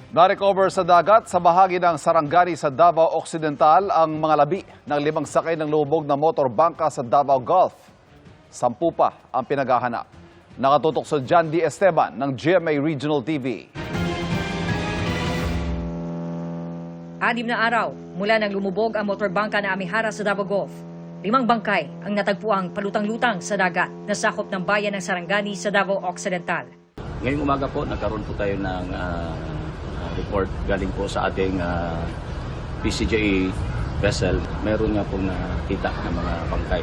Na-recover sa dagat sa bahagi ng Sarangani sa Davao Occidental ang mga labi ng 5 sakay ng lubog na motorbangka sa Davao Gulf. 10 pa ang pinaghahanap. Nakatutok sa John D. Esteban ng GMA Regional TV. 6 na araw mula nang lumubog ang motorbangka na Amihara sa Davao Gulf. 5 bangkay ang natagpuang palutang-lutang sa dagat na sakop ng bayan ng Sarangani sa Davao Occidental. Ngayong umaga po, nagkaroon po tayo ng report galing po sa ating PCJA vessel. Meron nga pong nakita ng mga bangkay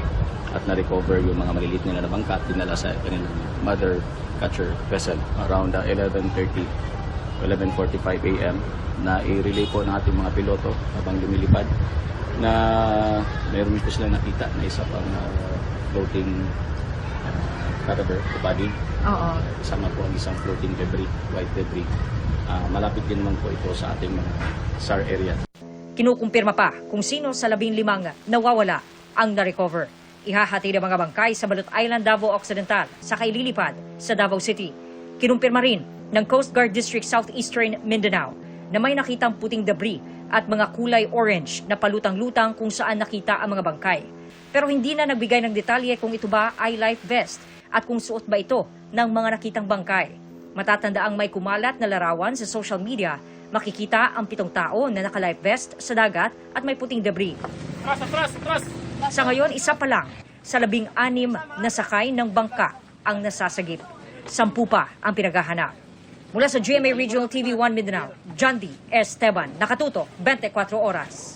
at na-recover yung mga maliliit nila na bangka at dinala sa kanilang mother catcher vessel around 11:30, 11:45 a.m. na i-relay po ng ating mga piloto habang lumilipad na meron po silang nakita na isa pang floating cadaver o body. Kasama po ang isang floating debris, white debris. Malapit din naman po ito sa ating SAR area. Kinukumpirma pa kung sino sa 15 nawawala ang na-recover. Ihahati ng mga bangkay sa Balot Island, Davao Occidental sa kaililipad sa Davao City. Kinumpirma rin ng Coast Guard District Southeastern Mindanao na may nakitang puting debris at mga kulay orange na palutang-lutang kung saan nakita ang mga bangkay. Pero hindi na nagbigay ng detalye kung ito ba ay life vest at kung suot ba ito ng mga nakitang bangkay. Matatanda ang may kumalat na larawan sa social media, makikita ang 7 tao na naka-life vest sa dagat at may puting debris. Sa ngayon, isa pa lang sa 16 na sakay ng bangka ang nasasagip. 10 pa ang pinaghahanap. Mula sa GMA Regional TV 1 Mindanao, John D. Esteban, nakatutok 24 oras.